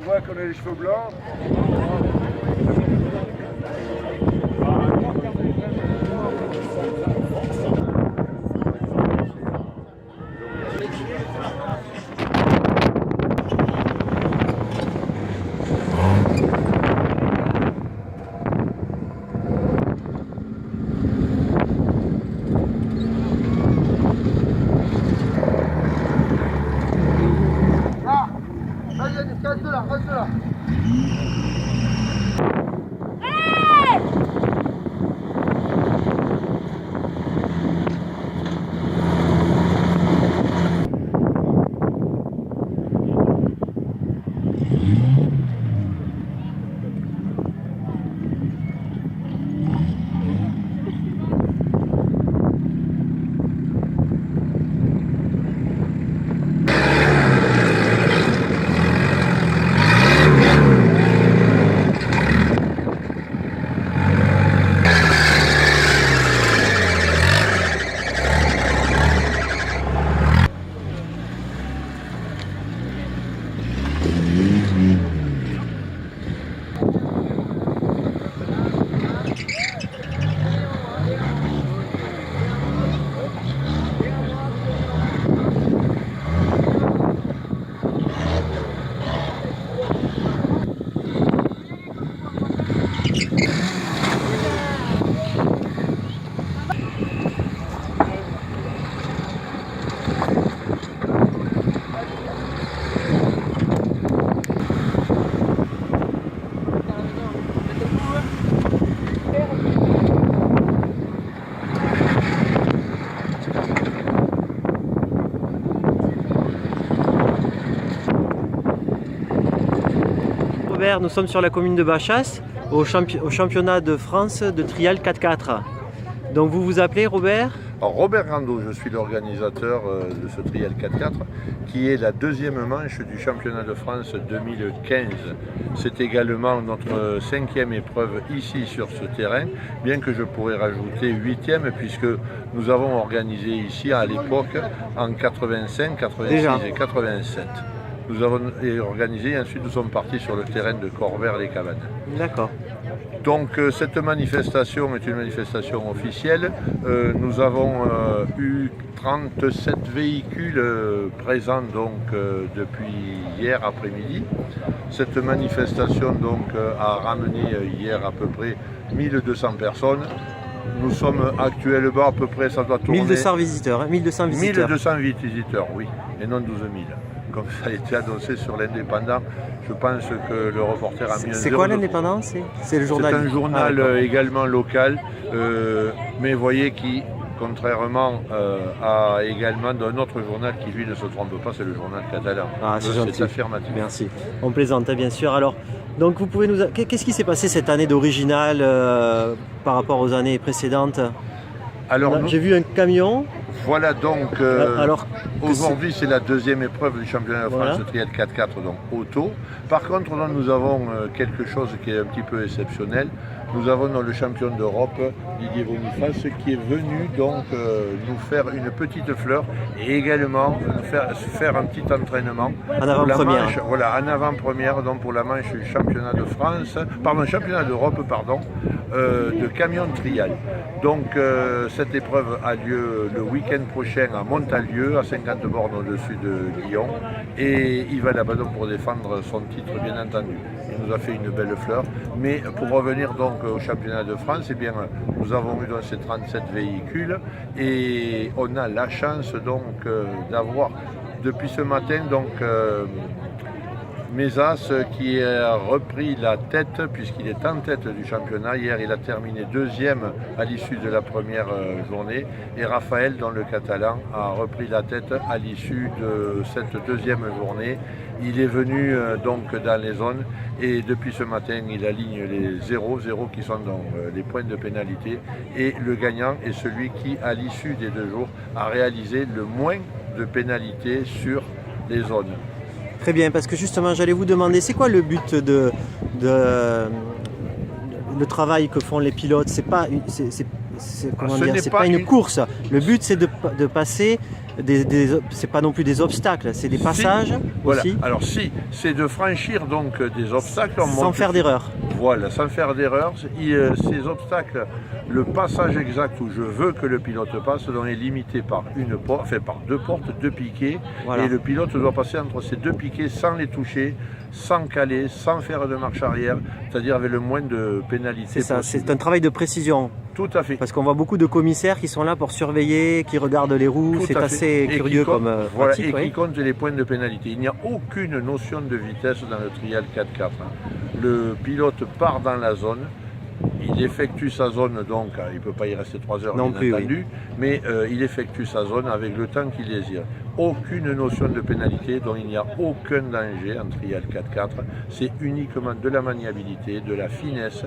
voit qu'on a les cheveux blancs. Reste là, reste là. Robert, nous sommes sur la commune de Bachas, au championnat de France de trial 4x4. Donc vous vous appelez Robert? Alors, Robert Rando, je suis l'organisateur de ce trial 4x4 qui est la deuxième manche du championnat de France 2015. C'est également notre cinquième épreuve ici sur ce terrain, bien que je pourrais rajouter huitième puisque nous avons organisé ici à l'époque en 85, 86 et 87. Nous avons organisé et ensuite nous sommes partis sur le terrain de Corvère-les-Cabanes. D'accord. Donc cette manifestation est une manifestation officielle. Nous avons eu 37 véhicules présents donc, depuis hier après-midi. Cette manifestation donc, a ramené hier à peu près 1200 personnes. Nous sommes actuellement à peu près, ça doit tourner... 1200 visiteurs, hein, 1200 visiteurs. 1200 visiteurs, oui, et non 12 000. Comme ça a été annoncé sur l'Indépendant, je pense que le reporter a mis un... C'est quoi l'Indépendant? C'est le journal? C'est un journal également local, mais vous voyez qui, contrairement à également d'un autre journal qui lui ne se trompe pas, c'est le journal catalan. Ah, c'est gentil. C'est affirmatif. Merci. On plaisante, bien sûr. Alors, donc vous pouvez nous... Qu'est-ce qui s'est passé cette année d'original par rapport aux années précédentes? Alors, j'ai vu un camion. Voilà donc, aujourd'hui c'est la deuxième épreuve du championnat de France trial 4x4, donc auto. Par contre, là, nous avons quelque chose qui est un petit peu exceptionnel. Nous avons le champion d'Europe, Didier Boniface, qui est venu donc nous faire une petite fleur et également faire un petit entraînement. En avant-première. Voilà, en avant-première, donc pour la manche du championnat de France, pardon, championnat d'Europe, pardon, de camion trial. Donc cette épreuve a lieu le week-end prochain à Montalieu, à 50 bornes au-dessus de Lyon, et il va là-bas donc pour défendre son titre, bien entendu. Il nous a fait une belle fleur, mais pour revenir donc au championnat de France, eh bien, nous avons eu donc ces 37 véhicules et on a la chance donc d'avoir depuis ce matin donc Mesas qui a repris la tête puisqu'il est en tête du championnat. Hier il a terminé deuxième à l'issue de la première journée et Raphaël, dans le catalan, a repris la tête à l'issue de cette deuxième journée. Il est venu donc dans les zones et depuis ce matin il aligne les 0 qui sont dans les points de pénalité et le gagnant est celui qui à l'issue des 2 jours a réalisé le moins de pénalités sur les zones. Très bien, parce que justement j'allais vous demander, c'est quoi le but de le travail que font les pilotes? C'est pas, c'est pas une course. Le but c'est de passer c'est pas non plus des obstacles, c'est des passages Voilà. aussi, Alors si, c'est de franchir donc des obstacles. sans faire d'erreur. Voilà, sans faire d'erreur. Ces obstacles, le passage exact où je veux que le pilote passe, donc est limité par par deux portes, deux piquets. Voilà. Et le pilote doit passer entre ces deux piquets sans les toucher, sans caler, sans faire de marche arrière, c'est-à-dire avec le moins de pénalités C'est ça, possible. c'est un travail de précision. Tout à fait. Parce qu'on voit beaucoup de commissaires qui sont là pour surveiller, qui regardent les roues. Tout C'est à fait. assez Et curieux qui compte- comme voilà, pratique. et Oui. qui compte les points de pénalité. Il n'y a aucune notion de vitesse dans le trial 4x4. Le pilote part dans la zone, il effectue sa zone, donc il ne peut pas y rester 3 heures Non bien plus, entendu, mais il effectue sa zone avec le temps qu'il désire. Aucune notion de pénalité, donc il n'y a aucun danger en trial 4x4. C'est uniquement de la maniabilité, de la finesse,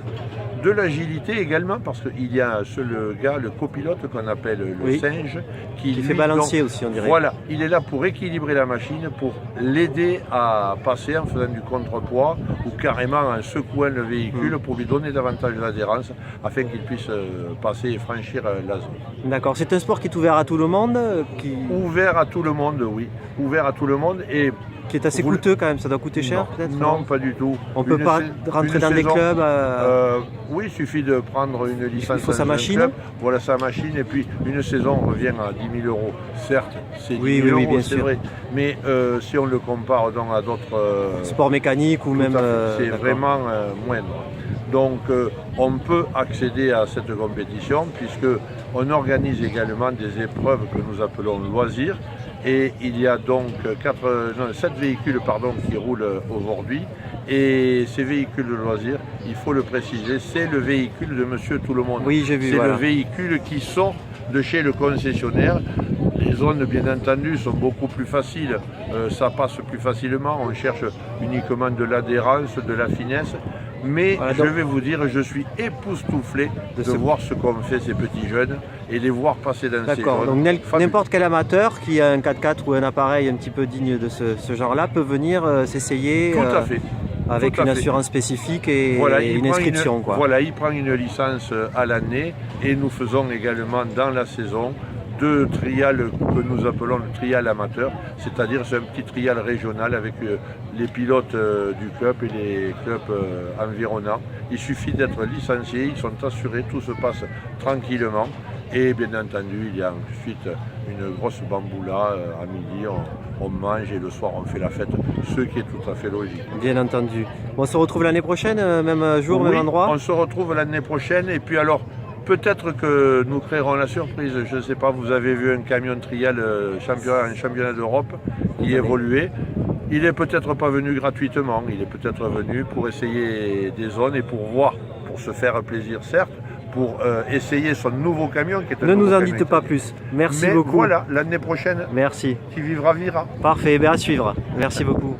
de l'agilité également, parce qu'il y a le gars, le copilote qu'on appelle le Oui. singe, Qui lui, fait balancier aussi, on dirait. Voilà, il est là pour équilibrer la machine, pour l'aider à passer en faisant du contrepoids ou carrément en secouant le véhicule pour lui donner davantage d'adhérence afin qu'il puisse passer et franchir la zone. D'accord, c'est un sport qui est ouvert à tout le monde, Ouvert à tout le monde, oui. Ouvert à tout le monde et qui est assez Vous- coûteux quand même, ça doit coûter cher peut-être. non, pas du tout. On peut Une pas sais- rentrer une dans des saison, clubs. Oui, il suffit de prendre une licence. Il faut sa dans un machine. club. Voilà sa machine et puis une saison revient à 10 000 euros. Certes, c'est 10 Oui, 000 oui, euros, bien c'est sûr. vrai. Mais si on le compare donc à d'autres Sport mécanique ou tout même. à fait, c'est d'accord. vraiment moindre. Donc on peut accéder à cette compétition puisque on organise également des épreuves que nous appelons loisirs. Et il y a donc 7 véhicules qui roulent aujourd'hui. Et ces véhicules de loisirs, il faut le préciser, c'est le véhicule de Monsieur Tout-le-Monde. Oui, j'ai vu. C'est Voilà. le véhicule qui sort de chez le concessionnaire. Les zones, bien entendu, sont beaucoup plus faciles. Ça passe plus facilement. On cherche uniquement de l'adhérence, de la finesse. Mais Voilà, je donc- vais vous dire, je suis époustouflé De de ce- voir ce qu'ont fait ces petits jeunes et les voir passer dans ces D'accord, zones. donc Fabuleux. n'importe quel amateur qui a un 4x4 ou un appareil un petit peu digne de ce genre-là peut venir s'essayer Tout à fait. avec tout à une fait. assurance spécifique et, Voilà, et il une prend inscription. Quoi. Voilà, il prend une licence à l'année et nous faisons également dans la saison deux trials que nous appelons le trial amateur, c'est-à-dire c'est un petit trial régional avec les pilotes du club et les clubs environnants. Il suffit d'être licencié, ils sont assurés, tout se passe tranquillement et bien entendu il y a ensuite une grosse bamboula à midi, on mange et le soir on fait la fête, ce qui est tout à fait logique. Bien entendu. Bon, on se retrouve l'année prochaine, même jour, Oui, même endroit. on se retrouve l'année prochaine et puis alors peut-être que nous créerons la surprise. Je ne sais pas, vous avez vu un camion trial un championnat d'Europe qui évoluait. Il n'est peut-être pas venu gratuitement, il est peut-être venu pour essayer des zones et pour voir, pour se faire plaisir certes, pour essayer son nouveau camion qui est un Ne nous nouveau en camion dites pas italien. plus. Merci Mais beaucoup. voilà, l'année prochaine, Merci. qui vivra, vivra. Parfait, bien à suivre. Merci beaucoup.